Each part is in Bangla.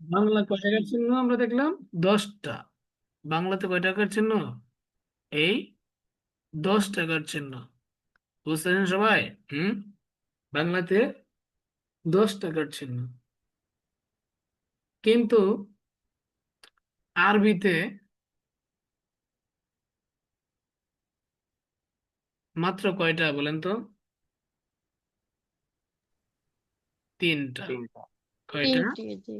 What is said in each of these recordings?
বাংলা কয় টাকার চিহ্ন আমরা দেখলাম? 10টা। বাংলাতে কয় টাকার চিহ্ন? এই 10 টাকার চিহ্ন। বুঝতেছেন সবাই? হুম। বাংলাতে 10 টাকার চিহ্ন, কিন্তু আরবিতে মাত্র কয়টা বলেন তো? 3টা। তিনটা। কয়টা? তিনটি, জি,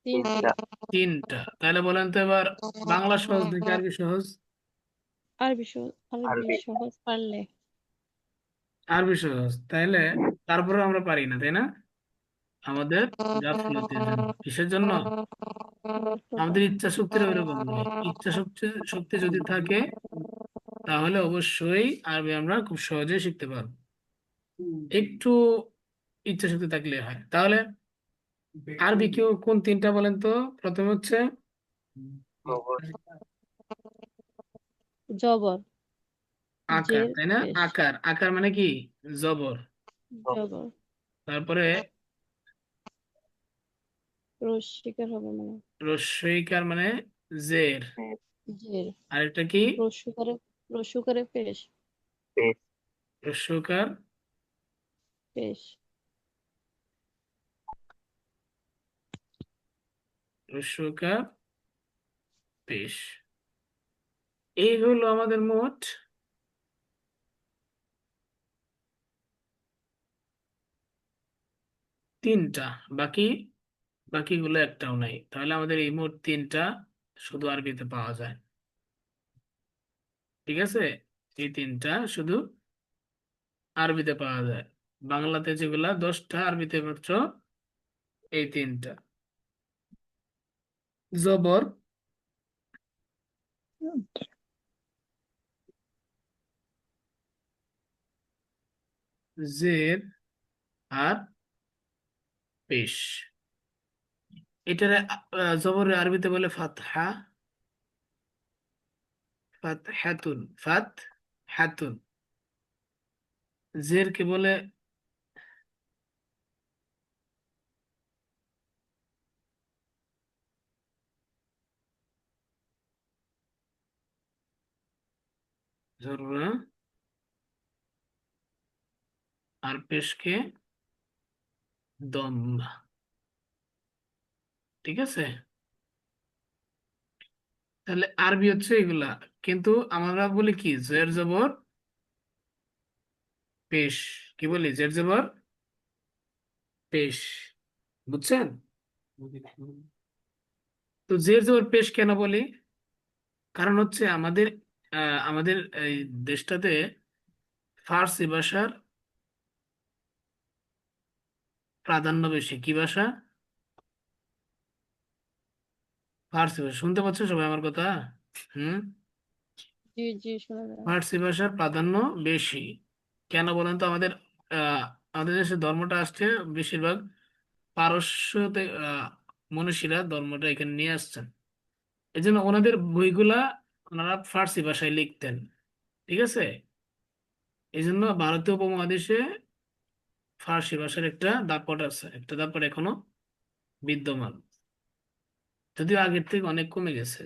তিনটি। তিনটা। 3টা। তাহলে বলেন তো এবার, বাংলা সহজ নাকি আরবি সহজ? আরবি আরবি। সহজ পারলে। আরবি সহজ। তাইলে তারপরে আমরা পারি না, তাই না? আমাদের গাফিলতির জন্য। কিসের জন্য? ব্যর্থতা। আমাদের ইচ্ছা শক্তির ওইরকম নেই। ইচ্ছা শক্তি শক্তি যদি থাকে, তাহলে অবশ্যই আরবি আমরা খুব সহজেই শিখতে পারবো। একটু ইচ্ছা শক্তি থাকলে হয়। তাহলে আরবি কেউ কোন 3টা বলেন তো? প্রথমে হচ্ছে খবর। জবর, আকার, জের, তাই না? পেশ। আকার, আকার মানে কি? জবর। জবর, তারপরে রস্বীকার হবে মানে। রস্বইকার মানে জের। পেশ। জের, আরেকটা কি? রস্যুকারে, রস্যুকারে পেশ। পেশ। রস্যকার পেশ। রস্যকার পেশ। এই হলো আমাদের মোট 3টা। বাকি বাকিগুলো একটাও নাই। তাহলে আমাদের এই মোট 3টা শুধু আরবিতে পাওয়া যায়। ঠিক আছে? এই 3টা শুধু আরবিতে পাওয়া যায়। বাংলাতে যেগুলা 10টা, আরবিতে মাত্র এই 3টা। জবর, জের, আর পেশ। এটারে জবরের আরবিতে বলে ফাতহা। ফাতহাতুন, ফাতহাতুন। জের কে বলে জররা, আর পেশকে দম্মা। ঠিক আছে? তাহলে আরবি হচ্ছে এগুলা। কিন্তু আমরা বলি কি, জের জবর পেশ। কি বলি? জের জবর পেশ। বুঝছেন? তো জের জবর পেশ কেন বলি? কারণ হচ্ছে আমাদের এই দেশটাতে ফার্সি ভাষার প্রাধান্য বেশি। কি ভাষা? ফার্সি ভাষা। শুনতে পাচ্ছ সবাই আমার কথা? হুম। জি, জি, শোনা যায়। ফার্সি ভাষার প্রাধান্য বেশি। কেন বলেন তো? আমাদের দেশে ধর্মটা আসছে বেশিরভাগ পারস্যতে। মনীষীরা ধর্মটা এখানে নিয়ে আসছেন। এই জন্য ওনাদের বইগুলা ওনারা ফার্সি ভাষায় লিখতেন। ঠিক আছে? এই জন্য ভারতীয় উপমহাদেশে ফার্সি ভাষার একটা দাপট আছে, একটা দাপট এখনো বিদ্যমান, যদিও আগের থেকে অনেক কমে গেছে।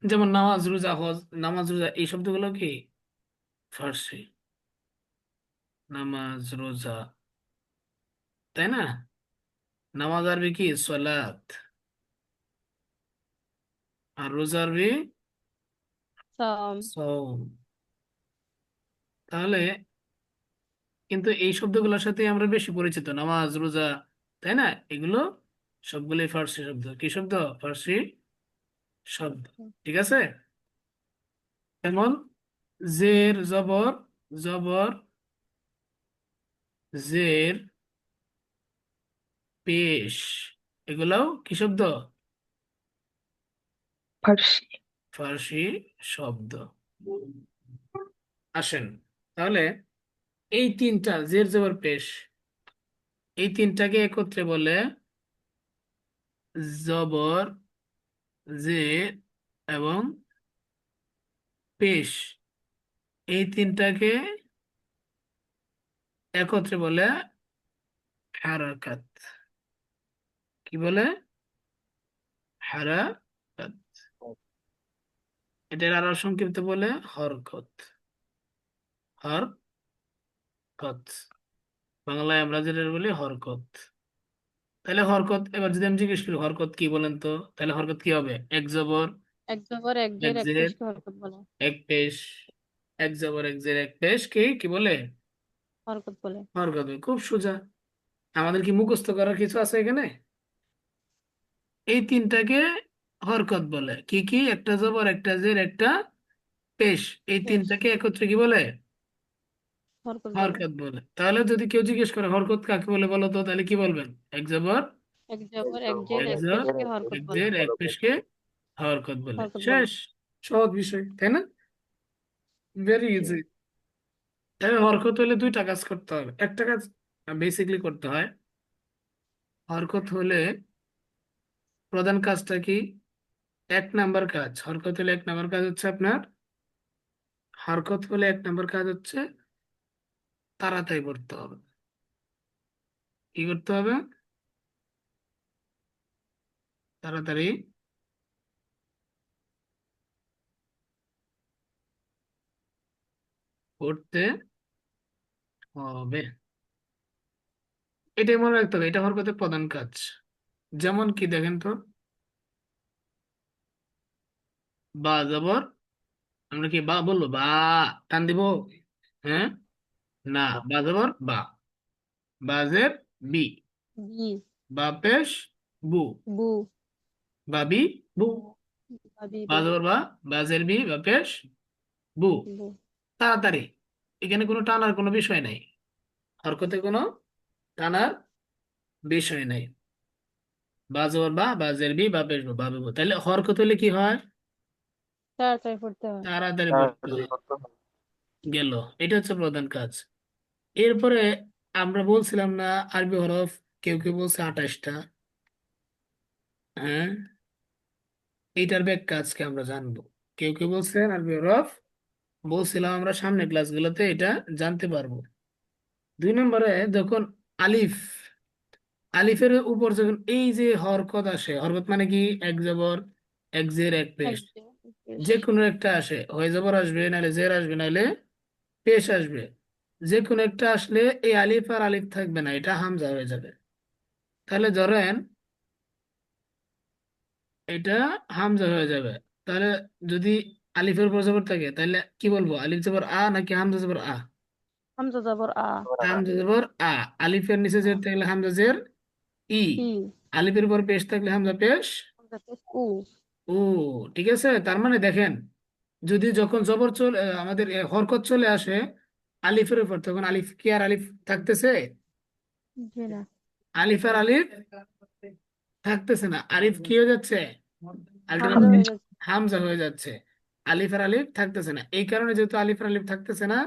যেমন নামাজ রোজা হজ, নামাজ রোজা এই শব্দগুলো কি ফার্সি। নামাজ রোজা, তাই না? নামাজ আরবি কি? সলাত। আর রোজা আরবি সাম। সওম। তাহলে কিন্তু এই শব্দগুলোর সাথে আমরা বেশি পরিচিত, নামাজ রোজা, তাই না? এগুলো সবগুলোই ফার্সি শব্দ। কি শব্দ? ফার্সি শব্দ। ঠিক আছে? যেমন জের জবর, জবর, জের, পেশ, এগুলাও কি শব্দ? ফার্সি। ফার্সি শব্দ। আসেন তাহলে, এই 3টা জের জবর পেশ, এই 3টাকে একত্রে বলে জবর, জের এবং পেশ। এই 3টাকে একত্রে বলে হারাকাত। কি বলে? হারাকাত। এটার আরো সংক্ষিপ্ত বলে হরকত। হরকত, বাংলায় আমরা যেটা বলি হরকত। তাহলে হরকত, এবার যদি আমি জিজ্ঞেস করি হরকত কি বলেন তো, তাহলে হরকত কি হবে? এক জবর এক জবর এক এক জের এক জের পেশকে হরকত বলে। এক পেশ, এক জবর এক জের এক পেশ কি কি বলে? হরকত বলে। হরকত বলে। খুব সোজা। আমাদের কি মুখস্থ করার কিছু আছে এখানে? এই তিনটাকে হরকত বলে। কি কি? একটা জবর একটা জের একটা পেশ, এই পেশ, তিনটাকে একত্রে কি বলে? হরকত বলে। হরকত বলে। তাহলে যদি কেউ জিজ্ঞেস করে হরকত কাকে বলে বলো তো, তাহলে কি বলবেন? এক জবর এক জবর এক একদম জের এক এক জবর পেশকে হরকত এক বলে। জের এক ভালো পেশকে হরকত বলে। হরকত বলে। শেষ। সহজ বিষয়, তাই না? ভেরি জি। ইজি। তাহলে হরকত হলে দুইটা কাজ করতে হবে। একটা কাজ বেসিকলি করতে হয়। হরকত হলে প্রধান কাজটা কি? এক নাম্বার কাজ হরকত হলে, এক নাম্বার কাজ হচ্ছে আপনার, হরকত হলে এক নাম্বার কাজ হচ্ছে তাড়াতাড়ি পড়তে হবে। কি করতে হবে? তাড়াতাড়ি পড়তে হবে। এটাই মনে রাখতে হবে, এটা হরকতের প্রধান কাজ। যেমন কি দেখেন তো, বা জবর, আমরা কি বা বলবো? বা টান দিব? হ্যাঁ, না। বা জবর বা, বাজের বি, বি, বা পেশ বু, বু, বাবি বু। বা হাবিবু, জবর বা, বাজের বি, বা পেশ বু। বু। তাড়াতাড়ি। এখানে কোনো টানার কোনো বিষয় নাই। হরকতে কোনো টানার বিষয় নাই। বা জবর বা, বাজের বি, বা পেশ বু, বাবু বু। তাহলে হরকত হলে কি হয়? তাড়াতাড়ি পড়তে হয়। তাড়াতাড়ি পড়তে তাড়াতাড়ি হয়। করতে হবে। গেল। এটা হচ্ছে প্রধান কাজ। এরপরে আমরা বলছিলাম না আরবি হরফ, কেউ কেউ বলছে 28টা। হ্যাঁ, এইটার ব্যাখ্যা আজকে আমরা জানবো। কেউ কেউ বলছেন আরবি হরফ, বলছিলাম আমরা সামনে ক্লাসগুলোতে এটা জানতে পারবো। 2 নম্বরে যখন আলিফ, আলিফের উপর যখন এই যে হরকত আসে, হরকত মানে কি? এক জবর এক জের এক এক পেশ, জের এক পেশ। যে কোনো একটা আসে, হয় জবর আসবে, নাহলে জের আসবে, নাহলে পেশ আসবে। যে কোনো একটা আসলে এই আলিফ আর আলিফ থাকবে না, এটা হামজা হয়ে যাবে। তাহলে ধরেন এটা হামজা হয়ে যাবে। তাহলে যদি আলিফের উপর জবর থাকে, তাহলে কি বলবো? আলিফ জবর আ নাকি হামজা জবর আ? হামজা জবর আ। হামজা জবর আ। আলিফের নিচে জের থাকলে হামজা জের ই। ই, আলিফের উপর পেশ থাকলে হামজা পেশ হামজা পেশ উ। ও। ঠিক আছে, তার মানে দেখেন, যদি যখন জবর চলে আমাদের হরকত চলে আসে আলিফের উপর, তখন আলিফ কি আর আলিফ থাকতেছে? জি না। আলিফ আর আলিফ থাকতেছে না। আলিফ কি হয়ে যাচ্ছে? হামজা আলটিমেটলি হয়ে যাচ্ছে। হামজা হয়ে যাচ্ছে। আলিফ আর আলিফ থাকতেছে না। এই কারণে যেহেতু আলিফ আর আলিফ থাকতেছে না,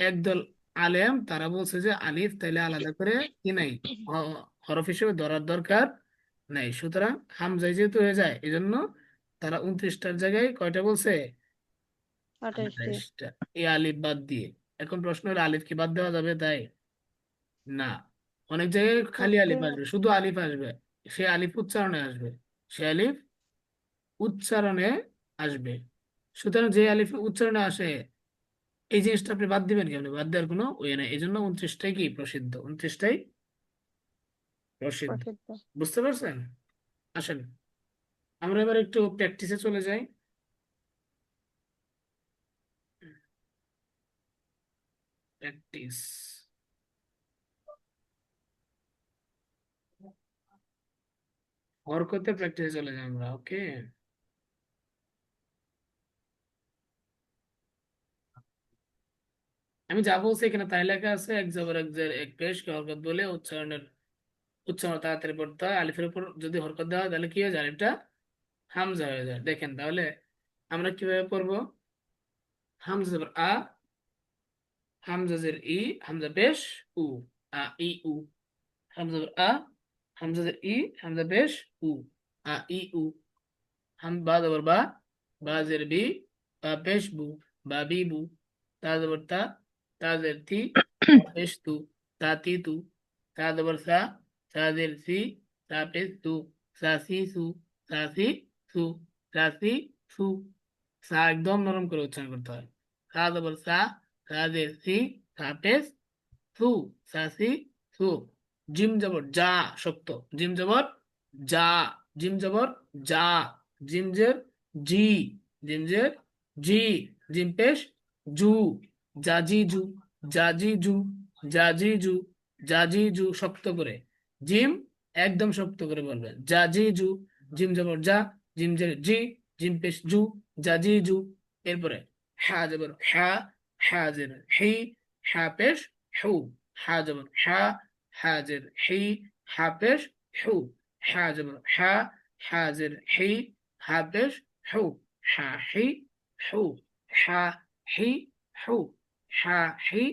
একদল আলেম তারা বলছে যে আলিফ তাইলে আলাদা করে কি নাই, হরফ হিসেবে ধরার দরকার নাই। সুতরাং হামজাই যেহেতু হয়ে যায়, এই জন্য তারা 29টার জায়গায় কয়টা বলছে? 28টি। 28টা। এই আলিফ বাদ দিয়ে। এখন প্রশ্ন হলো আলিফ কি বাদ দেওয়া যাবে? তাই না। অনেক জায়গায় খালি করতে আলিফ আসবে, শুধু আলিফ আসবে। সে আলিফ উচ্চারণে আসবে, সে আলিফ উচ্চারণে আসবে। সুতরাং যে আলিফ উচ্চারণে আসে, এই জিনিসটা আপনি বাদ দিবেন কেমন? বাদ দেওয়ার কোনো ওয়ে নাই। এই জন্য 29টাই কি প্রসিদ্ধ, 29টাই প্রসিদ্ধ। প্রসিদ্ধ। বুঝতে পারছেন? আসেন আমরা এবার একটু প্র্যাকটিসে চলে যাই। প্র্যাকটিস, হরকতে প্র্যাকটিসে চলে যাই আমরা। ওকে, আমি যা বলছি এখানে তাই লেখা আছে। এক জবর এক জের এক পেশ কে হরকত বলে। উচ্চারণের, উচ্চারণ তাড়াতাড়ি পড়তে হয়। আলিফের উপর যদি হরকত দেওয়া হয় তাহলে কি হয়ে যায়? আলিফটা হামজা হয়ে যায়। দেখেন তাহলে আমরা কিভাবে পড়বো। হামজা জবর আ, হামজা জের ই, হামজা পেশ উ, আ ই উ। হামজা জবর আ, হামজা জের ই, হামজা পেশ উ, আ ই উ। বা জবর বা, বা জের বি, বা পেশ বু, বা বি বু। তা জবর তা, তা জের তি, তা পেশ তু, তা তি তু। তা জবর সা, সা জের সি, পেশ সু, সা সি সু, সা সি সু, সা সি সু। সা একদম নরম করে উচ্চারণ করতে হয়। সা জবর সা, সা জের সি, সা পেশ সু, সা সি সু। জিম জবর যা, শক্ত। জিম জবর যা, জিম জবর যা, জিম জের জি, জিম জের জি, জিম পেশ জু, জাজি জু, জাজি জু, জাজি জু, জাজি জু, শক্ত করে। জিম একদম শক্ত করে বলবেন, জাজি জু। জিম জবর যা, জিম জের জি, জিম পেশ জু, জাজি জু। এরপরে হা জবর হা, হা জের হি, হা পেশ হু। হা জবর হা, হা জের হি, হা পেশ হু। হা জবর হা, হা জের হি, হা পেশ হু। হা হি হু, হা হি হু, হা হি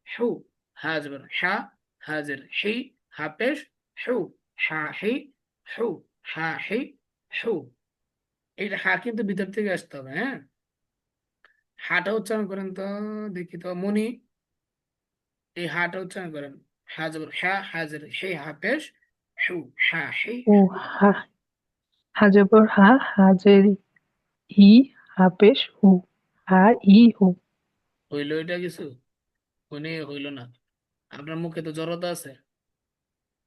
হু। হা জবর হা, হা জের হি, হা পেশ হু। হা হি হু, হা হি হু। এটা হা কিন্তু ভিতর থেকে আসতে হবে, হ্যাঁ। হাটা উচ্চারণ করেন তো, দেখি তো মনি, এই হাটা উচ্চারণ করেন। হা জবর হা, হা জের হে, হা পেশ হু। হা হি ও হা, হা জবর হা, হা জের হি, হা পেশ হু, হা ই হু। হইলো এটা কিছু? মনে হইল না। আপনার মুখে তো জড়তা আছে,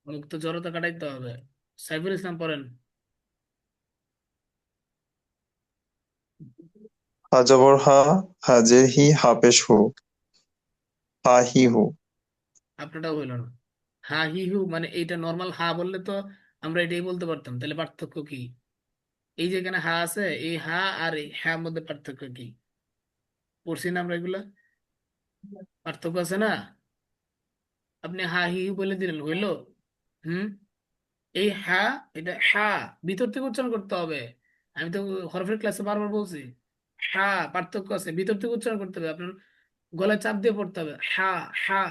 মুখ তো জড়তা কাটাইতে হবে। সাইফুল ইসলাম পড়েন। হা জবর হা, হা জের হি, হা পেশ হু, হা হি হু। আপনারটাও হইল না। হা হি হু মানে এইটা নর্মাল হা বললে তো আমরা এটাই বলতে পারতাম, তাহলে পার্থক্য কি? এই যে এখানে হা আছে, এই হা আর এই হ্যাঁ মধ্যে পার্থক্য কি? পড়ছি না আমরা এগুলা? পার্থক্য আছে না? আপনি হা হি হু বলে দিলেন, হইলো? হুম। এই হা, এটা হা ভিতর থেকে উচ্চারণ করতে হবে। আমি তো হরফের ক্লাসে বারবার বলছি, হা পার্থক্য আছে, ভিতর থেকে উচ্চারণ করতে হবে। আপনার গলায় চাপ দিয়ে পড়তে হবে। হা, হা,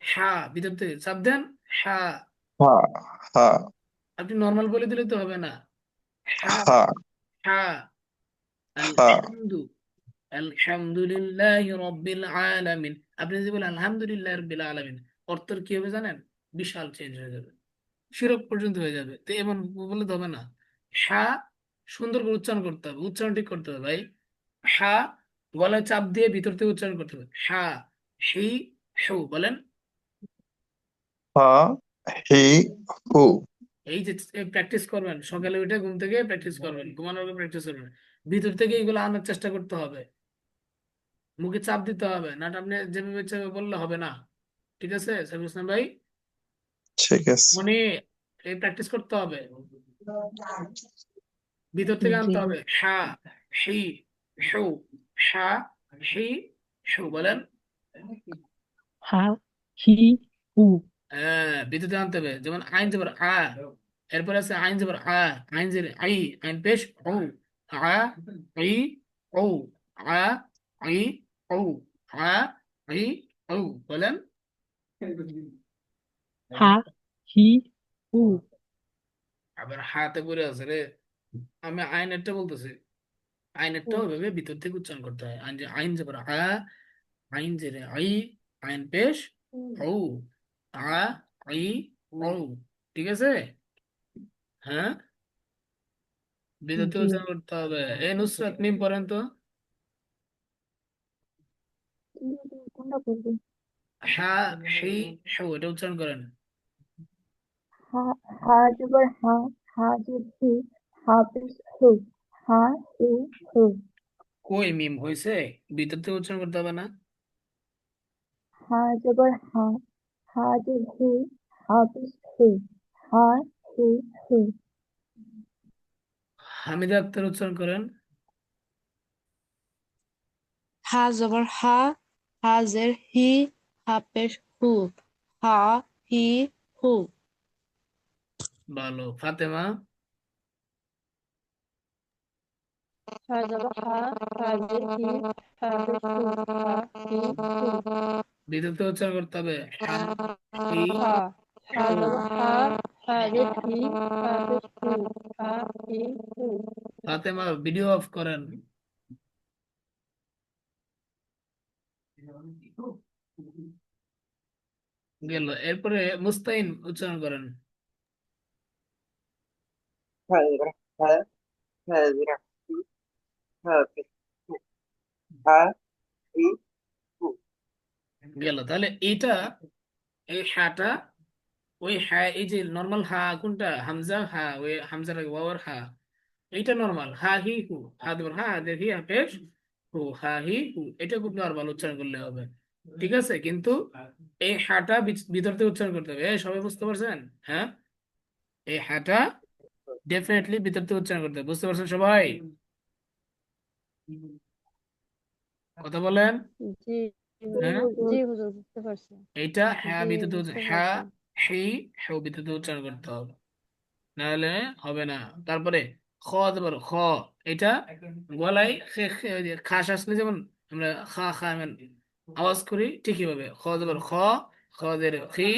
হা, ভিতর থেকে চাপ দেন। হা। হা, হা, আপনি নর্মাল বলে দিলে তো হবে না। হা, হা, হা। হা, আলহামদু, আলহামদুলিল্লাহ রব্বিল আলামিন। আপনি যদি বলেন আলহামদুলিল্লাহ রব্বিল আলামিন, অর্থ কি হবে জানেন? বিশাল চেঞ্জ হয়ে যাবে, শিরক পর্যন্ত হয়ে যাবে। তো এমন বললে তো হবে না। হা সুন্দর করে উচ্চারণ করতে হবে, উচ্চারণ ঠিক করতে হবে ভাই। হা গলায় চাপ দিয়ে ভিতর থেকে উচ্চারণ করতে হবে। হা হি হু বলেন। হা, হি, হু। এই যে প্র্যাকটিস করবেন, সকালে উঠে ঘুম থেকে প্র্যাকটিস করবেন, ঘুমানোর আগে প্র্যাকটিস করবেন। ভিতর থেকে এগুলো আনার চেষ্টা করতে হবে, মুখে চাপ দিতে হবে না। আপনি যেভাবে ইচ্ছা বললে হবে না। ঠিক আছে সাইফুল ইসলাম ভাই? ঠিক আছে। মনে এই প্র্যাকটিস করতে হবে, ভিতর থেকে জি। আনতে হবে। হা হি হু, হা হি হু বলেন। হা, হি, হু। হ্যাঁ ভিতর থেকে আনতে হবে। যেমন আইন যাবার আ, এরপর আছে আইন যাবার আ, আইন জের আই, আইন পেশ ও। আ আই ও, আ আই ও, আ আই ও বলেন। হা, হি, হু। আবার হাতে পড়ে আছে রে। আমি আইনেরটা বলতেছি, আইনেরটা ওইভাবে ভিতর থেকে উচ্চারণ করতে হয়। আইন যে আইন যাবার আ, আইন জেরে আই, আইন পেশ ও, আ আই ও। ঠিক আছে? হ্যাঁ ভিতর থেকে জি। উচ্চারণ করতে হবে। এই নুসরাত মিম পড়েন তো। কোনটা বলবি? হা হি হু এটা উচ্চারণ করেন। হা, হা জবর হা, হা জের হি, হা পেশ হু, হা হি হু। কই মিম হয়েছে? ভিতর থেকে উচ্চারণ করতে হবে না? হা জবর হা, হা জের হি, হা পেশ হু, হা হি হু। হামিদা আক্তার উচ্চারণ করেন। হা জবর হা, হা জের হি, হা পেশ হু, হা হি হু। ভালো। ফাতেমা। হা জবর হা, হা জের হি, হা পেশ হু, হা হি হু। ভিতর থেকে উচ্চারণ করতে হবে। হা হি হা, হা হু। জবর হা, হা জের হি, হা পেশ হু, হা হি হু। ফাতেমা ভিডিও অফ করেন। গেল। এরপরে মুস্তাইন উচ্চারণ করেন। গেল। তাহলে এইটা, এই হাটা, ওই হ্যাঁ, এই যে নর্মাল হা কোনটা, হামজা হা, ওই হামজার আগে ওয়াওয়ার হা, এইটা নর্মাল হা হি হু, হা দেবর হা, দেখি পেশ হু, হা হি হু, এটা খুব নর্মাল উচ্চারণ করলে হবে। ঠিক আছে, কিন্তু এই হাটা ভিতর থেকে উচ্চারণ করতে হবে। এই সবাই বুঝতে পারছেন? হ্যাঁ, এই হাটা ডেফিনেটলি ভিতর থেকে উচ্চারণ করতে হবে। বুঝতে পারছেন সবাই? কথা বলেন। জি জি হ্যাঁ, হুজুর। জি হুজুর, বুঝতে পারছি। এইটা হ্যাঁ জি, ভিতর থেকে বুঝতে হ্যাঁ, পারছি। হি, হ্যাঁ ভিতর থেকে উচ্চারণ করতে হবে, নাহলে হবে না। তারপরে খ দেবর খ, এটা গলায় ওই যে খাস আসলে যেমন আমরা খা খা এমন আওয়াজ করি, ঠিকই ভাবে খ দেবর খ, খ দের খি,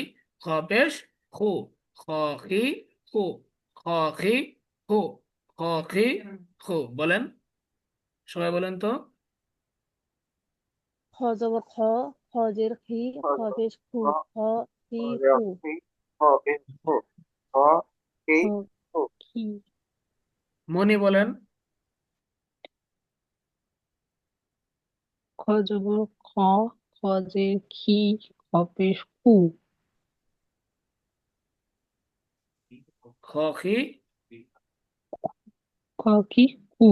খ পেশ খু, খ খি খু, খ খি খু, খ খি খু। বলেন, সবাই বলেন তো। খ জবর খ, খ জের খি, খ পেশ খু, খ হি খু, খ খি। মনি বলেন। খ জবর খ, খ জের খি, খ পেশ কু, খ খি, খ কি কু।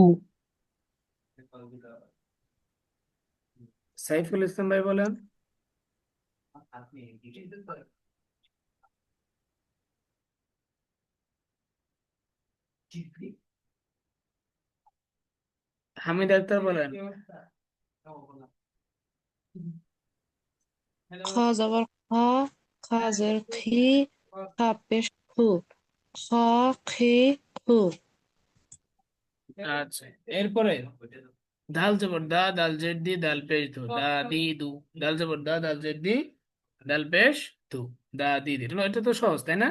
সাইফুল ইসলাম ভাই বলেন। হামিদ আক্তার বলেন। খ জবর খ, খ জের খি, খ পেশ খু, খ খি খু। আচ্ছা, এরপরে দাল জবর দা, দাল জেড দি, দাল পেশ দু, দা দি দু। দাল জবর দা, দাল জেড দি, দাল পেশ দু, দা দি দি। এটা তো সহজ, তাই না?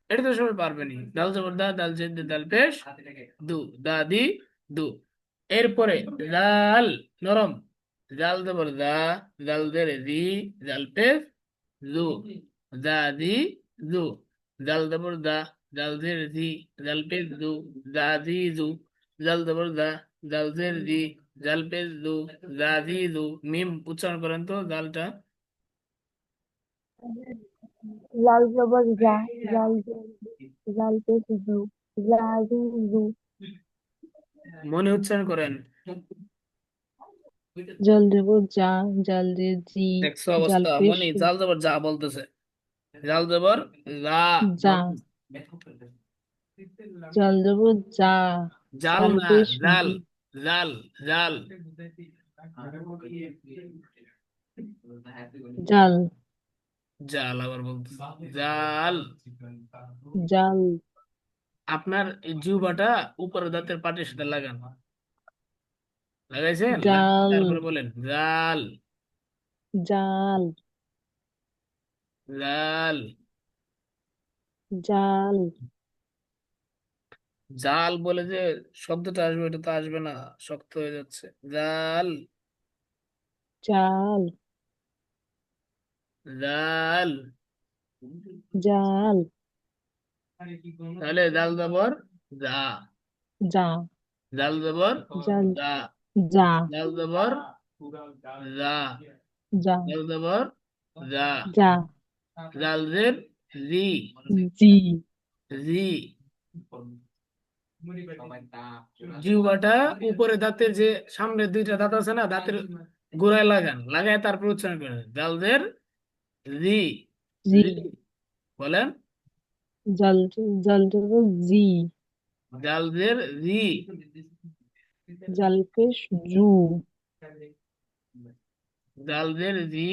এটা তো সবাই পারবেনি। দাল জবর দা, দাল জেড দি, দাল পেশ দু, দা দি দু। এরপরে দাল নরম, দাল জবর দা, দাল দের দি, দাল পেশ দু, দা দি দু। দাল জবর দা, দাল দের দি, দাল পেশ দু, দা দি দু। জাল জবর দা, জাল জের দি, জাল পেশ দু, দা দি দু। মিম উচ্চারণ করেন তো জালটা। লাল জবর জা, জাল জের জু, জাল পেশ জু, জা জি জু। মনে উচ্চারণ করেন। জল জবর জা, জাল জের জি, দেখছো জাল অবস্থা, পেশ মনি জাল জবর যা বলতেছে, জাল জবর যা। যা, জল জবর যা, জাল জাল না, পেশ জাল, জি, জাল, জাল, জাল, জাল আবার বলতেছে, জাল। জাল, আপনার এই জিহ্বাটা উপরে দাঁতের পাটির সাথে লাগান। লাগাইছেন? জাল, তারপরে বলেন জাল, জাল, জাল। জাল, জাল বলে যে শব্দটা আসবে, এটা তো আসবে না, শক্ত হয়ে যাচ্ছে। জাল, জাল, জাল। জাল, তাহলে জাল জবর যা, যা, জাল জবর জাল, যা, যা, জাল জবর যা, যা, জাল জবর যা। যা, জাল জের জি, জি, জি। জিহ্বাটা উপরে দাঁতের যে সামনে দুইটা দাঁত আছে না, দাঁতের গোড়ায় লাগান, লাগায় তারপর উচ্চারণ করেন জালদের জি, জি, জি। বলেন জাল, জাল জবর জি, জালদের জি, জাল পেশ জু, জালদের জি,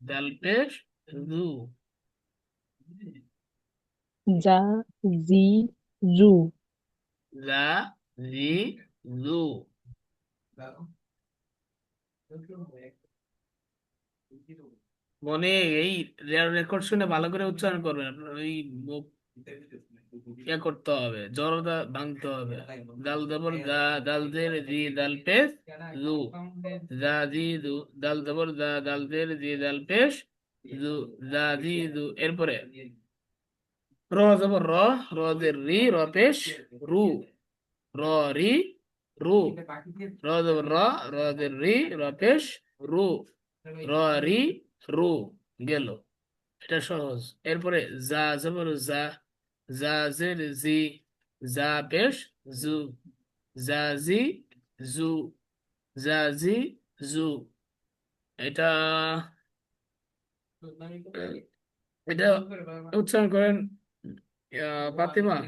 জাল পেশ জু। যা, জি, জু। জা, জি, জু। মনে এই রেকর্ড শুনে ভালো করে উচ্চারণ করবেন। আপনার ওই মুখ ইয়ে করতে হবে, জড়তা ভাঙতে হবে। দাল জবর দা, দাল জের জি, দাল পেশ জু, দা জি জু। দাল জবর দা, দাল জের জি, দাল পেশ জু, দা জি জু। এরপরে র জবর র, র জের রি, র পেশ রু, র রি রু, র জবর র, র জের রি, র পেশ রু, র রি রু, গেল। এটা সহজ। এরপরে জা জবর জা, জা জের জি, জা পেশ জু, জা জি জু, জা জি জু। এটা এটা উচ্চারণ করেন ফাতিমা।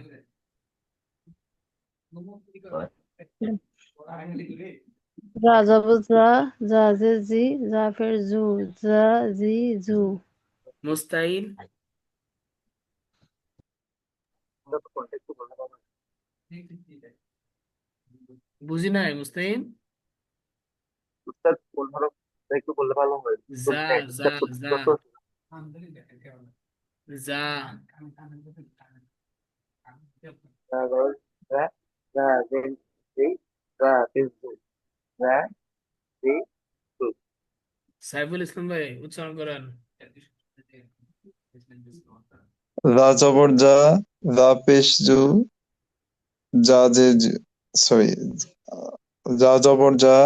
রা জবর রা, জা জের জি, জা ফের জু, জা জি জু। মুস্তাইন, বুঝি নাই মুস্তাইন। যা যা যা যা, সাইফুল ইসলাম ভাই উচ্চারণ করেন। রা জবর জা, রা পেশ জু, জা জের সরি, জা জবর জা,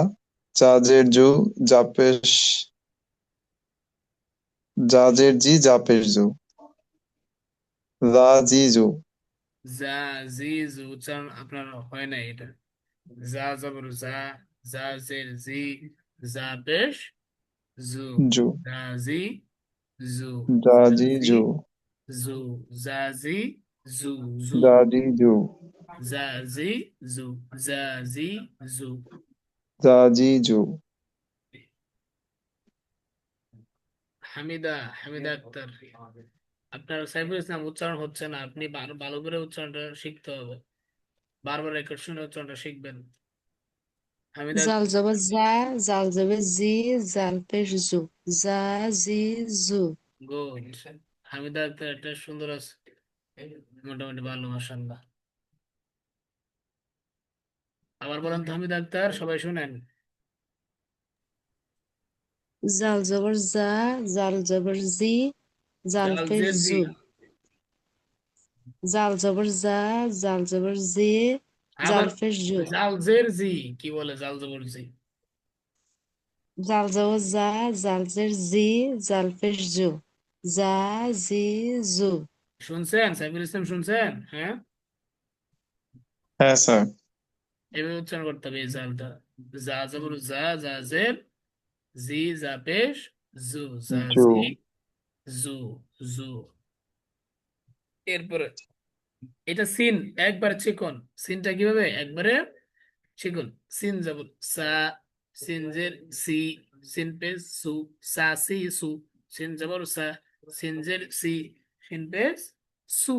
জা জের জু, জা পেশ, জা জের জি, জা পেশ জু, রা জি জু। যা জি জু উচ্চারণ আপনার হয় নাই এটা। যা জবর যা, যা জের জি, যা পেশ জু, জু, যা জি জু, জা যা জি জি জু, জু, যা জি জু জু, জা জি জু, যা জি জু, যা জি জু। জা জি জু। হামিদা, হামিদা আক্তার, আপনার সাইফুল ইসলাম উচ্চারণ হচ্ছে না, আপনি ভালো করে উচ্চারণটা শিখতে হবে, বারবার রেকর্ড শুনে উচ্চারণটা শিখবেন। হামিদা, জাল জবর জা, জাল জবর জি, জাল পেশ জু, জা জি জু। গুড। হামিদা আক্তার, এটা সুন্দর আছে, মোটামুটি ভালো, মাশাআল্লাহ। আবার বলেন তো হামিদা আক্তার, সবাই শুনেন। জাল জবর জা, জাল জবর জি, জাল জাল পেশ জের জি, জু, জাল জবর জা, জাল জবর জি, জাল আবার পেশ জু, জাল জের জি, কি বলে জাল জবর জি? জাল জবর জা, জাল জের জি, জাল পেশ জু, জা জি জু। শুনছেন সাইফুল ইসলাম, শুনছেন? হ্যাঁ, হ্যাঁ স্যার। এভাবে উচ্চারণ করতে হবে এই জালটা। যা জবর যা, যা জের জি, যা পেশ জু, যা জু, জি জু, জু। এরপরে এটা সিন, একবার চিকন। সিনটা কিভাবে একবারে চিকন? সিন জবর সা, সিন জের সি, সিন পেশ সু, সা সি সু, সিন জবর সা, সিন জের সি, সিন পেশ সু,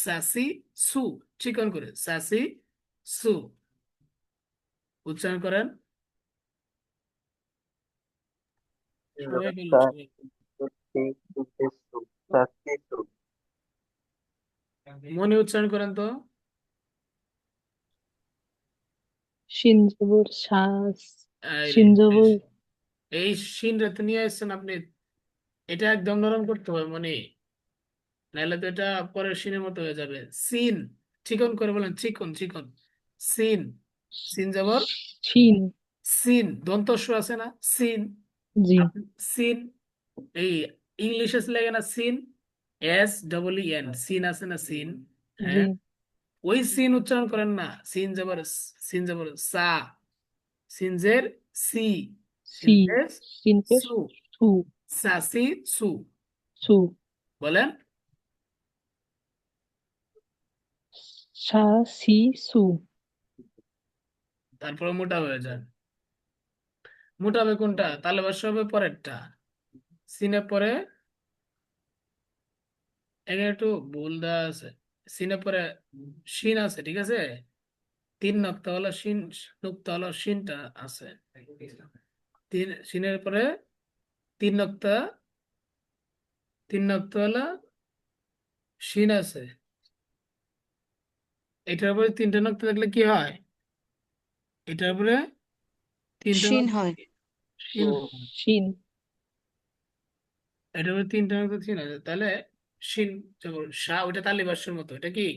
সা সি সু, চিকন করে সা সি সু। উচ্চারণ করেন, সবাই বলুন সবাই। মনে উচ্চারণ করেন তো। শিন জবর শ্বাস, আরে শিন বেশ, জবর এই সিন রাতে নিয়ে আসছেন আপনি, এটা একদম নরম করতে হবে মনে, নাহলে তো এটা পরের সিনের মতো হয়ে যাবে। সিন, চিকন করে বলেন, চিকন চিকন। সিন, সিন জবর শিন, সিন, দন্ত স আছে না, সিন। জি আপনি সিন, এই ইংলিশে লেগে না scene, S double E N, scene আছে না সিন, জি হ্যাঁ, ওই সিন উচ্চারণ করেন না। সিন জবর সিন জবর সা, সিনজের সি, সি, সিনজের সিন পেশ সু, সু, সা সি সু, সু, বলেন। সা সি সু, তারপরে মোটা হয়ে যায়। মোটা হবে কোনটা? তাহলে অবশ্য হবে পরেরটা, সিনে পরে, এখানে একটু ভুল দেওয়া আছে। সিনে পরে শিন আছে, ঠিক আছে, তিন নক্তা হলো শিন, নুক্তা হলো শিনটা আছে, তিন সিনের পরে তিন নক্তা, তিন নক্তা হলো শিন আছে। এটার উপরে তিনটা নক্তা থাকলে কি হয়? এটার উপরে তিনটা শিন নক্তা, হয়। শিন, শিন, এটার উপরে তিনটা নক্তা শিন আছে, তাহলে শিন জবর সা, ওইটা তালি ভাষ্যের মতো, এটা কি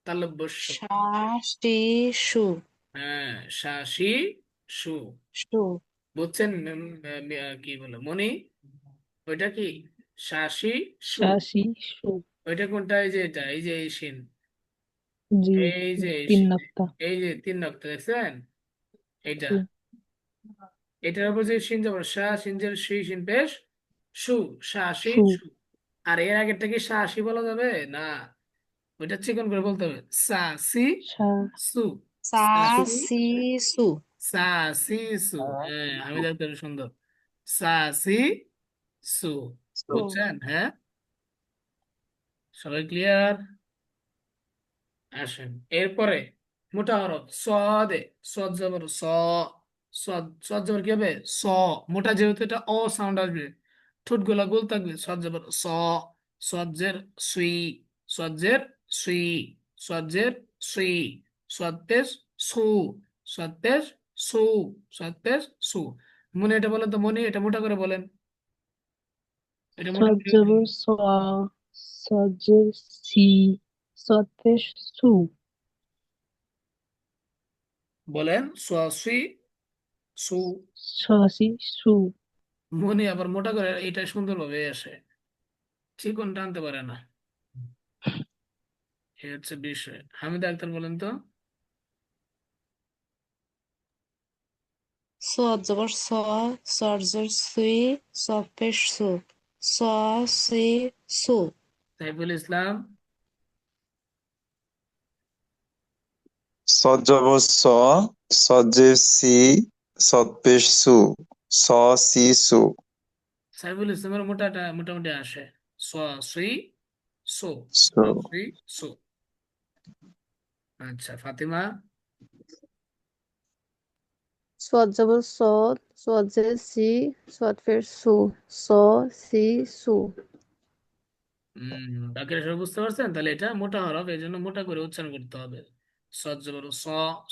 তালব্য বস্য। সা সি সু হ্যাঁ, সা সি সু। সু বুঝছেন কি বলে মনি, ওইটা কি সা সি সু। শাসি সু। ওইটা কোনটা? এই যে এটা, এই যে এই শিন, জি, এই যে এই তিন শিন, নক্তা। এই যে তিন নক্তা দেখছেন, এইটা। জি। এটার উপর যে শিন যাব সা সিনজের সি শিন পেশ সু, সা সি সু। সু। আর এর আগেরটা কি সা সি বলা যাবে না, ওইটা চিকন করে বলতে হবে সা সি সা সু। সা সা সু। সি সি সু সা সি সু। হ্যাঁ, আমি দেখতে সুন্দর। সা সি সু। সু বুঝছেন? হ্যাঁ, সবাই ক্লিয়ার? আসেন এরপরে মোটা হরফ সদে, সদ জবর স, সদ সদ জবর কি হবে স। মোটা যেহেতু এটা অ সাউন্ড আসবে, ঠোঁট গোলা গোল থাকবে। সদ জবর স, সজ্জের সুই, সজ্জের সুই, সজ্জের সুই, সত্তেজ সু, সত্তেজ সু, সত্তেজ সু। মনে এটা বলেন তো, মনে এটা মোটা করে বলেন, এটা মোটা করে বলেন। সজ্জবর স, সজ্জের সি, সত্তের সু। বলেন সুই সু। সসি সু। মনে আবার মোটা করে এটা সুন্দরভাবে আসে, চিকন টানতে পারে না, এই হচ্ছে বিষয়। হামিদা আক্তার বলেন তো। সদ জবর স সর্জের সুই সপের সু স সি সু সাইফুল ইসলাম। সজ্জবর স, সজ্জের সি, সৎপেশ সু, স সি সু। সাইফুল ইসলামের মোটাটা মোটামুটি আসে স সুই সো, স সু। সুই সো। আচ্ছা, ফাতিমা। সদ জবর সদ, সজ্জের সি, সৎফের সু, স সি সু। বাকিরা সবাই বুঝতে পারছেন? তাহলে এটা মোটা হরফ, এই জন্য মোটা করে উচ্চারণ করতে হবে। সদ জবর স,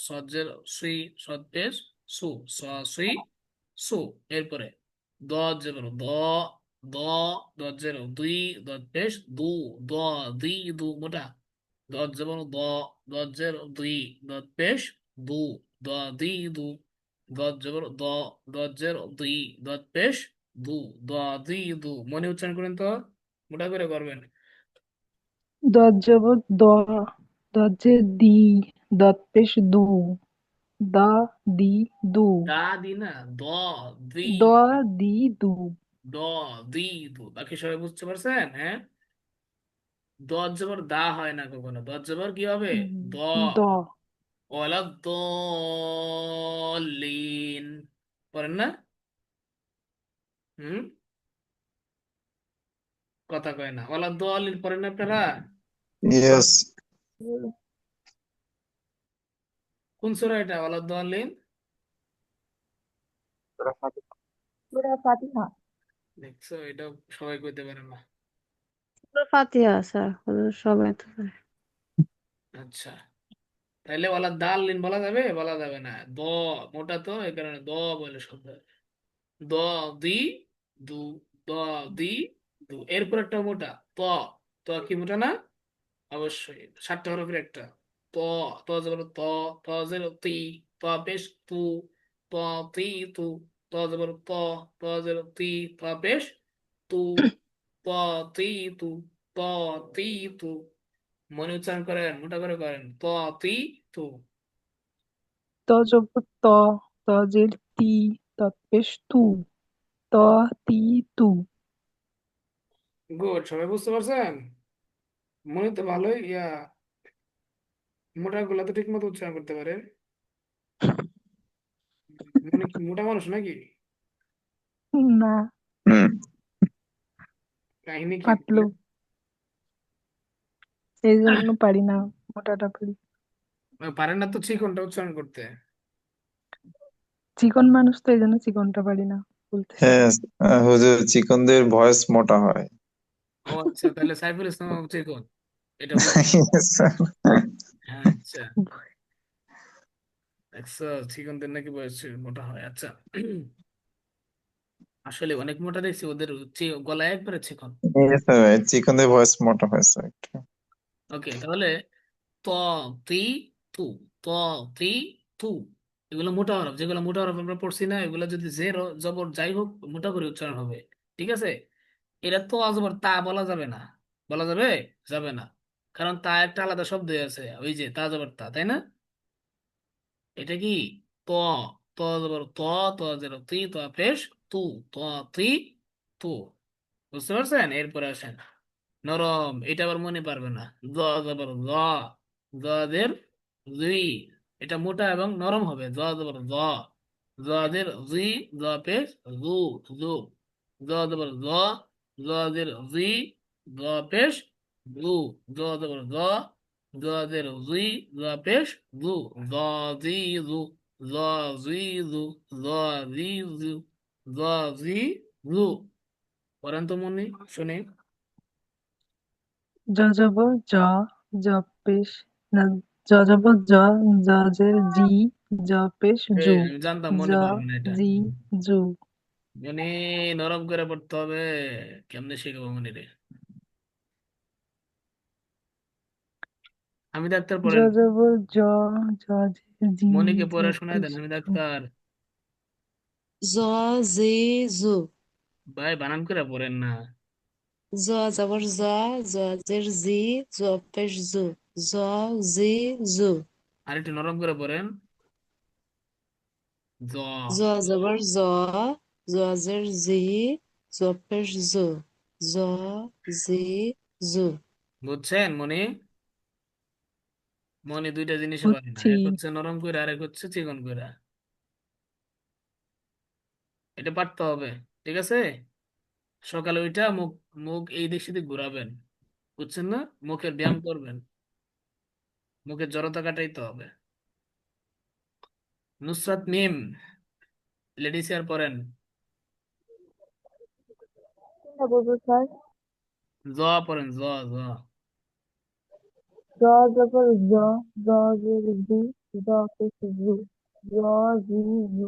সজ্জের সুই, সদ পেশ সু, স সুই সু। এরপরে দজ জবর দ, দ, দজ্জের দুই, দজ পেশ দু, দ দি দু মোটা। দজ জবর দ, দজ্জের দুই, দজ পেশ দু, দ দি দু। দজ জবর দ, দজ্জের দুই, দজ পেশ দু, দ দি দু। মনে উচ্চারণ করেন তো, মোটা করে করবেন। দজ্জবর দ, দজ্জে দি, দত্পেশ দু, দা দি দু। দা দি না, দ দি, দ দি দু। দ দি দু। বাকি সবাই বুঝতে পারছেন? হ্যাঁ, দজ জবর দা হয় না কখনো, দজ জবর কি হবে দ। দ। ওয়ালা দলিন পড়েন না? হুম, কথা কয় না, ওয়ালা দলিন পড়েন না আপনারা? ইয়েস। কোন সূরা এটা ওয়ালা দলিন? সূরা ফাতিহা। দেখছো, এটা সবাই কইতে পারে না। সূরা ফাতিহা স্যার, হুজুর সবাই তো পারে। আচ্ছা, তাইলে ওয়ালা দালিন বলা যাবে? বলা যাবে না, দ মোটা তো, এই কারণে দ বলে শব্দ। দ দি দু, দ দি দু। এরপর একটা মোটা ত। ত কি মোটা না? অবশ্যই, সাতটা হরফের একটা ত। ত জবর ত, ত জের তি, ত পেশ তু, ত তি তু। ত জবর ত, ত জের তি, ত পেশ তু, ত তি তু, ত তি তু। মনে উচ্চারণ করেন, মোটা করে করেন, ত তি তু। তজবর ত, তজের তি, তৎপেশ তু, ত তি তু। গুড, সবাই বুঝতে পারছেন? মনে তো ভালোই মোটা গুলা তো ঠিক মতো উচ্চারণ করতে পারে। মনে কি মোটা মানুষ নাকি? না, হুম। কাহিনী কি পাতলু, বলে? এই জন্য পারি না, মোটাটা পারি। পারেন না তো চিকনটা উচ্চারণ করতে? চিকন মানুষ তো, এই জন্য চিকনটা পারি না বলতেছি। হ্যাঁ, হুজুর চিকনদের ভয়েস মোটা হয়। ও আচ্ছা, তাহলে সাইফুল ইসলাম চিকন, এটা বুঝলাম। Yes, sir. হ্যাঁ, আচ্ছা, দেখছো চিকনদের নাকি বয়স মোটা হয়। আচ্ছা, আসলে অনেক মোটা দেখছি, ওদের গলায় একবারে চিকন। হয়েছে ভাই, চিকনের ভয়েস মোটা হয়েছে একটু। ওকে, তাহলে ত, তি, তু, ত, তি, তু, এগুলো মোটা হরফ। যেগুলো মোটা হরফ আমরা পড়ছি না, এগুলো যদি জের জবর যাই হোক মোটা করে উচ্চারণ হবে। ঠিক আছে, এটা তো জবর তা বলা যাবে না। বলা যাবে? যাবে না। কারণ তা একটা আলাদা শব্দ আছে, ওই যে তা জবর তা, তাই না? এটা কি ত, ত জবর ত, ত জবর তি, ত পেশ তু, ত, তি, তু। বুঝতে পারছেন? এরপরে আসেন নরম, এটা আবার মনে পারবে না। জ জবর জ, জের জুই, এটা মোটা এবং নরম হবে। জ জবর জ, জের জি, জ পেশ জু, জু, জ জবর জ, জের জি, জ পেশ জু, জ জবর জ, জের জি, জ পেশ জু, জ জি জু, জ জি জু, জ জি জু, জ জি জু। পড়েন তো মনি, শুনি। জ জবর জ, জ পেশ না, জ জবর জ, জের জি, জ পেশ জু, আমি জানতাম জ মনে পারবে না এটা। জি জু। মানে নরম করে পড়তে হবে। কেমনে শিখাবো মনে রে? আমি ডাক্তার জ পড়েন। জবর জ, জ জের জি, মনিকে জ পড়ে শোনায় পেশ দেন, আমি জু। ডাক্তার। জ, জি, জু। ভাই বানান করে পড়েন না। জ জবর জ, জ জের জি, জ পেশ জু, জ জি জু। আর একটু নরম করে পড়েন। জ। জ জবর জ, জ জের জি, জ পেশ জু, জ জি জু। বুঝছেন মনি? মনি দুইটা জিনিসই পারে না, বুঝছি। এক হচ্ছে নরম করে আর এক হচ্ছে চিকন করে। এটা পারতে হবে। ঠিক আছে, সকালে ওইটা মুখ, মুখ এই দিক সেদিক ঘুরাবেন। বুঝছেন না? মুখের ব্যায়াম করবেন, মুখের জড়তা কাটাইতে হবে। নুসরাত মিম, লেডিস ইয়ার পড়েন। কোনটা বলবো স্যার? জ পড়েন, জ, জ। জ জবর জ, জ জের জি, জ পেশ জু, জ জি জু।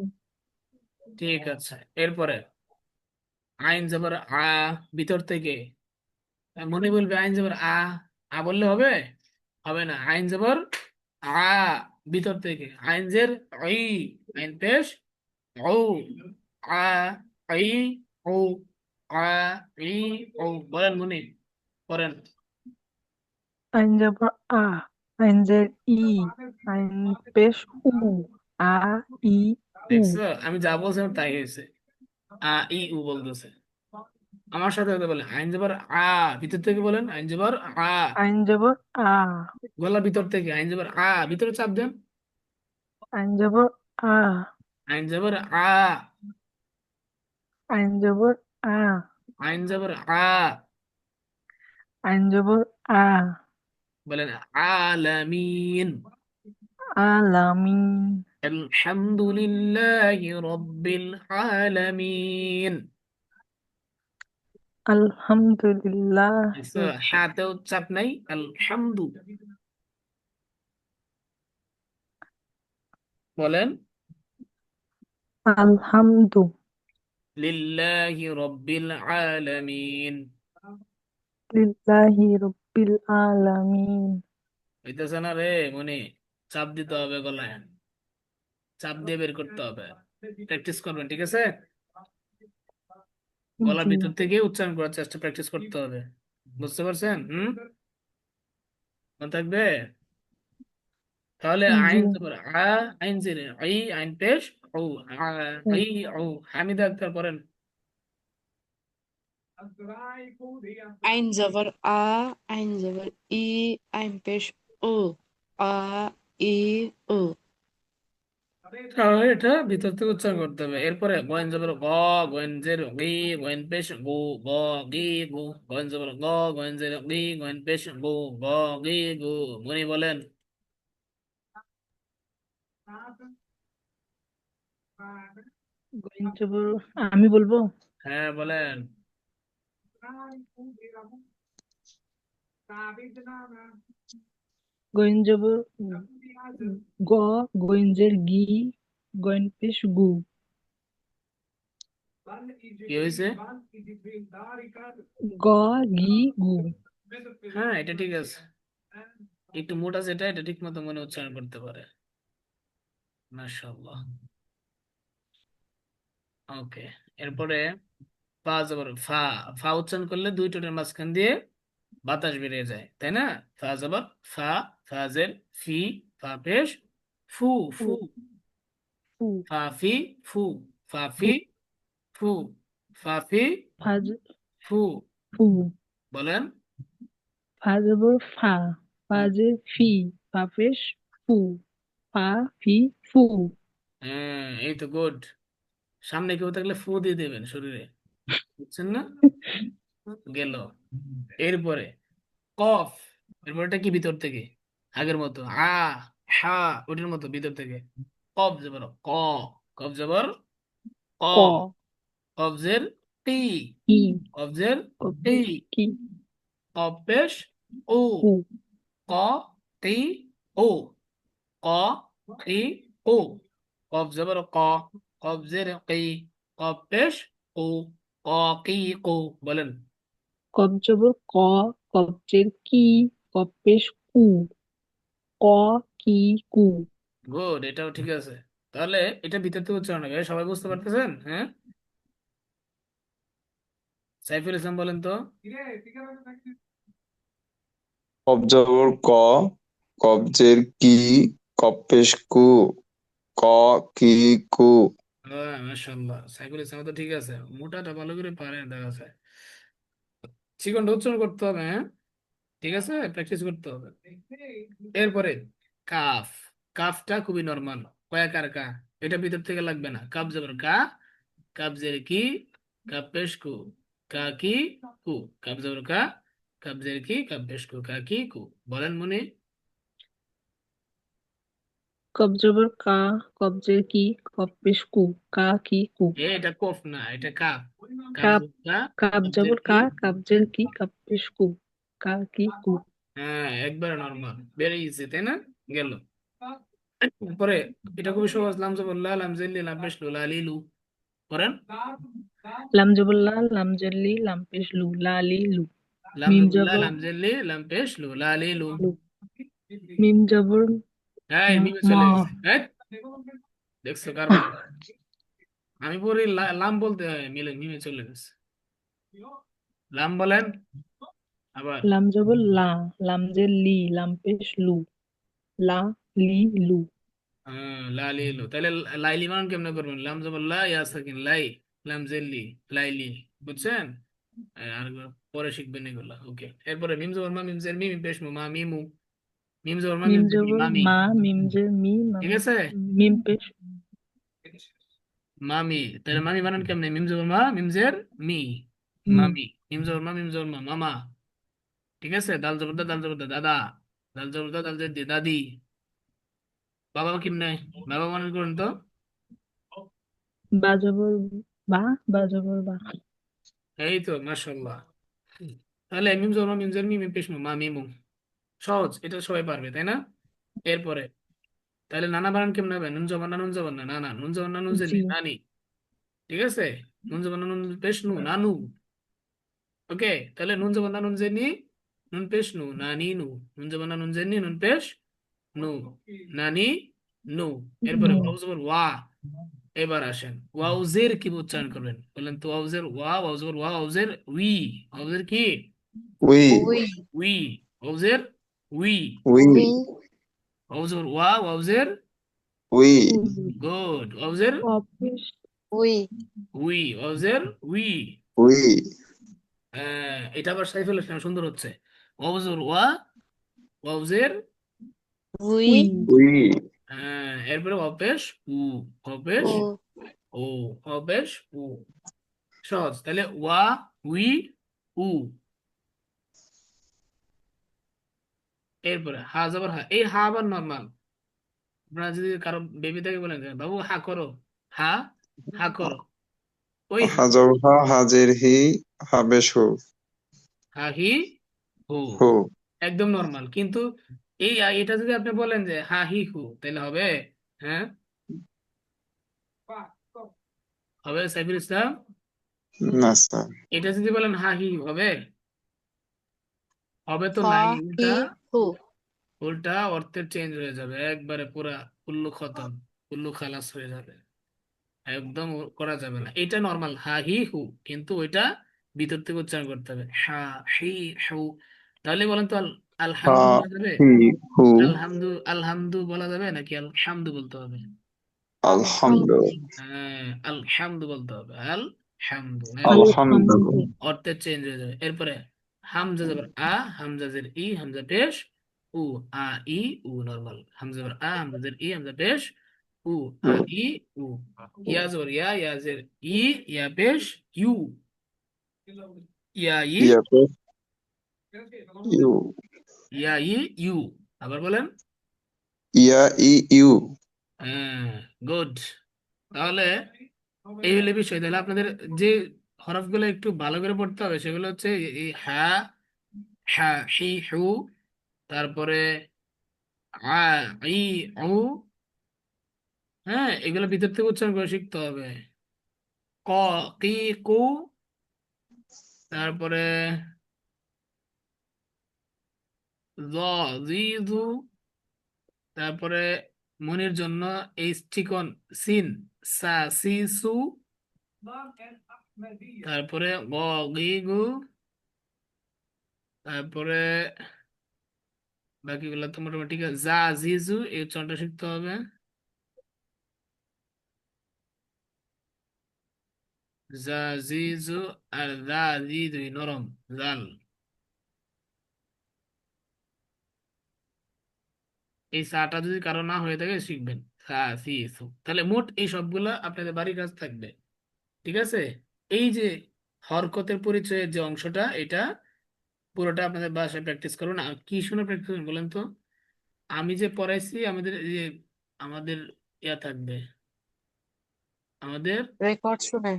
ঠিক আছে, এরপরে আইন জবর আ, ভিতর থেকে। মনে বলবে আইন জবর আ, আ বললে হবে? হবে না। আইন জবর আ, ভিতর থেকে। আইন জের ই, আইন পেশ ও, আ, ই, ও, আ, ই, ও। বলেন মনি, করেন। আইন জবর আ, আইন জের ই, আইন পেশ উ, আ ই উ। দেখছো, আমি যা বলছিলাম তাই হয়েছে। আ ই উ বলতেছে। আমার সাথে সাথে বলেন আইন জবর আ, ভিতর থেকে বলেন আইন জবর আ। আইন জবর আ, গলা ভিতর থেকে আইন জবর আ, ভিতরে চাপ দেন। আইন জবর আ, আইন জবর আ, আইন জবর আ, আইন জবর আ। আইন জবর আ। বলেন আলামিন। আলামিন। আলহামদুলিল্লাহি রাব্বিল আলামিন। আলহামদুলিল্লাহ দেখছো, হাতেও চাপ নাই। আলহামদু, বলেন আলহামদু লিল্লাহি রাব্বিল আলামিন। লিল্লাহি রব্বিল আলামিন। হইতেছে না রে মনি? চাপ দিতে হবে গলায়, চাপ দিয়ে বের করতে হবে। প্র্যাকটিস করবেন, ঠিক আছে? গলার জি ভিতর থেকে উচ্চারণ করার চেষ্টা, প্র্যাকটিস করতে হবে। বুঝতে পারছেন? মনে থাকবে। তাহলে জি। আইন জবর আ, আইন জের আই, আইন পেশ ও, আ, আই ও। হামিদা আক্তার পড়েন। আইন জবর আ, আইন জবর ই, আইন পেশ ও, আ ই ও। তাহলে এটা ভিতর থেকে উচ্চারণ করতে হবে। এরপরে গয়েন জবর গ, গয়েন জের গি, গয়েন পেশ গু, গ গি গু। গয়েন জবর গ, গয়েন জের গি, গয়েন পেশ গু, গ গি গু। মনি বলেন। গোয়েন জবর, আমি বলবো। হ্যাঁ বলেন। গোয়েন জবর গ, গোয়েন জের গি, গোয়েন পেশ গু। কি হয়েছে? গ গি গু। হ্যাঁ, এটা ঠিক আছে। একটু মোটা যেটা এটা ঠিক মতো মনে উচ্চারণ করতে পারে। মাশাআল্লাহ। ওকে, এরপরে ফা জবর ফা। ফা উচ্চারণ করলে দুই ঠোঁটের মাঝখান দিয়ে বাতাস বেরিয়ে যায়, তাই না? ফা জবর ফা, ফাজের ফি, ফা পেশ ফু, ফু ফু, ফু ফা ফি ফু, ফা ফু। ফি ফু, ফা ফি ফাজ ফু। ফু। বলেন। ফা জবর ফা, হুম, ফাজের ফি, ফা পেশ ফু, ফা ফি ফু। হ্যাঁ, এই তো গুড। সামনে কেউ থাকলে ফু দিয়ে দেবেন শরীরে, বুঝছেন না? গেল। এরপরে কফ। এরপরটা কি ভিতর থেকে? আগের মতো হা, ওটার মতো ভিতর থেকে। কফ জবর ক, কফ জবর ক, ক কফজের টি, কি কফজের টি, কপিস কি কফ পেশ ও, কু। ক টি ও, ক টি ও, কফ জবর ক, কফজের কি, কফ পেশ ও, ক কি কো। বলেন। কফ জবর ক, কবজের কি, কপেশ কু, ক কি কু। গুড, এটাও ঠিক আছে। তাহলে এটা ভিতর থেকে উচ্চারণ হবে, সবাই বুঝতে পারতেছেন? হ্যাঁ, সাইফুল ইসলাম বলেন তো। কফ জবর ক, কবজের কি, কপেশ কু, ক কি কু। হ্যাঁ, মাশাআল্লাহ, সাইফুল ইসলাম তো ঠিক আছে, মোটাটা ভালো করে পারে দেখা যায়। চিকনটা উচ্চারণ করতে হবে, হ্যাঁ, ঠিক আছে, প্র্যাকটিস করতে হবে। এরপরে কাফ। কাফটা খুবই নরমাল, কয়াকার কা, এটা ভিতর থেকে লাগবে না। কাফ জবর কা, কাফ জের কি, কাফ পেশ কু, কা কি কু, কাফ জবর কা, কাফ জের কি, কাফ পেশ কু, কা কি কু। বলেন মনে। কফ জবর কা, কবজের কি, কপেশ কু, কা কি কু। এটা কফ না, এটা কাফ। কাফ কাপ, জবর কা, কাপ কাফ জের জবর কি। কা, কবজের কি, কপেশ কু, কা কি কু। হ্যাঁ, একবারে নরমাল, বেড়ে গেছে, তাই না? গেল। পরে এটা খুবই সহজ, লাম জবর লা, লাম জের লি, লাম পেশ লু, লা লি লু। করেন। লাম জবর লা, লাম জের লি, লাম পেশ লু, লা লি লু। লাম মিম জবর লা, জবর লাম জের লি, লাম পেশ লু, লা লি লু। লু। মিম জবর হ্যাঁ, মিমে ম। চলে গেছে, হ্যাঁ। দেখছো কারবার? আমি পরে লাম বলতে হয়, মিলে মিমে চলে গেছে। লাম বলেন আবার। লাম জবর লা, লাম জের লি, লাম পেশ লু, লা লি লু। হ্যাঁ, লা লি লু। তাহলে লাইলি মান কেমনে করবেন? লাম জবর লা, ইয়া সাকিন লাই, লাম জেল্লি, লাইলি। বুঝছেন? আর পরে শিখবেন এগুলা। ওকে, এরপরে মিম জবর মা, মিম জের মি, মিম পেশ মু, মা মিমু। মিম জবর মা, মিম মিম জের মি, জবর মামি। মা, মিম জের মি, ঠিক মামি। আছে, মিম পেশ মামি। তাহলে মামি বানান কেমনে? মিম জবর মা, মিম জের মি, মি। মামি। মিম জবর মা, মিম জবর মা, মামা। ঠিক আছে, দাল জবর দা, দাল জবর দা, দাদা। দাল জবর দা, দাল জবর দি, দাদি। বাবা কেমনে? বাবা বানান করুন তো। বা জবর বা, বা জবর বা। এই তো, মাশাআল্লাহ। তাহলে মিম জবর মা, মিম জের মি, মিম পেশ মু, মা মিমু। সহজ, এটা সবাই পারবে, তাই না? এরপরে তাহলে নানা বানান কেমনে হবে? নুন জবর না, নুন জবর না, নানা। নুন জবর না, নুন জের জি। নি, নানি। ঠিক আছে, নুন জবর না, নুন পেশ নু, নানু। ওকে, তাহলে নুন জবর না, নুন জের নি, নুন পেশ নু, নানি নু। নুন জবর না, নুন জের নি, নুন পেশ নু, নানি নু। এরপরে নু। ওয়াও জবর ওয়া। এবার আসেন, ওয়াউজের কি উচ্চারণ করবেন বলেন তো? ওয়াউজের ওয়া, ওয়াউজের ওয়া, ওয়াউজের উই। ওয়াউজের কি? উই, উই, উই। ওয়াউজের উই। উই, উই, ওয়াউজের ওয়া, ওয়াউজের উই, উই। গুড। ওয়াউজের কপেশ উই, উই, ওয়াউজের উই। উই, এটা আবার সাইফুল ইসলাম সুন্দর হচ্ছে। ওয়াউজের ওয়া, ওয়াউজের উই, উই। উই, এরপরে অপেশ উ, অপেশ ও, ও, অপেশ উ। সহজ, তাহলে ওয়া, উই, উ। এরপরে হা জবর হা। এই হা আবার নর্মাল। আপনারা যদি কারো বেবি থেকে বলেন যে, বাবু হা করো, হা, হা করো, ওই হা। হাজর হা, হাজের হি, হাবেশ হু, হা হি হু, হু। একদম নর্মাল। কিন্তু এটা যদি আপনি বলেন যে হা হি হু, তাহলে হবে? হ্যাঁ, হবে সাইফুল ইসলাম? না স্যার। এটা যদি বলেন হা হি হবে? হবে তো হা নাই, হি উল্টা হু। উল্টা অর্থের চেঞ্জ হয়ে যাবে একবারে, পুরা কুল্লু খতম, কুল্লু খালাস হয়ে যাবে, একদম করা যাবে না। এটা নর্মাল হা হি হু, কিন্তু ওইটা ভিতর থেকে উচ্চারণ করতে হবে, হা হি হু। তাহলে বলেন তো হা আলহামদু বলা যাবে? হি হু। আলহামদু বলা যাবে নাকি আলহামদু বলতে হবে? আলহামদু। হ্যাঁ, আলহামদু বলতে হবে, আলহামদু, নাহলে আলহামদু। আলহামদু। অর্থের চেঞ্জ হয়ে যাবে। এরপরে হামজা যাবার আ, হামজা জের ই, হামজা পেশ উ, আ ই উ, নরমাল হামজা যাবার আ, হামজা জের ই, হামজা পেশ উ, আ ই উ। ইয়া যাবার ইয়া, ইয়া জের ই, ইয়া পেশ ইউ, ইয়া ই, ইয়াতে ইউ। Yeah E you. আবার বলেন। ইয়া ই ইউ। হ্যাঁ, গুড। তাহলে এই হলে বিষয়। তাহলে আপনাদের যে হরফগুলো একটু ভালো করে পড়তে হবে সেগুলো হচ্ছে এই হা, হা হি হু, তারপরে আ ই উ। হ্যাঁ, এগুলো ভিতর থেকে উচ্চারণ করে শিখতে হবে। ক, কি, কু, তারপরে জ, জি, জু, তারপরে মনির জন্য এই চিকন সিন, সা, সি, সু, তারপরে গ, গি, গু, তারপরে বাকিগুলো তো মোটামুটি ঠিক আছে। যা, জি, জু, এই উচ্চারণটা শিখতে হবে। যা, জি, জু, আর দা, জি, দুই নরম, জাল। এই চাটা যদি কারো না হয়ে থাকে শিখবেন সা, সি, সু। তাহলে মোট এই সবগুলা আপনাদের বাড়ির কাজ থাকবে, ঠিক আছে? এই যে হরকতের পরিচয়ের যে অংশটা, এটা পুরোটা আপনাদের বাসায় প্র্যাকটিস করুন। আর কি শুনে প্র্যাকটিস করুন বলেন তো? আমি যে পড়াইছি, আমাদের এই যে আমাদের ইয়া থাকবে, আমাদের রেকর্ড শুনে।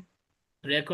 রেকর্ড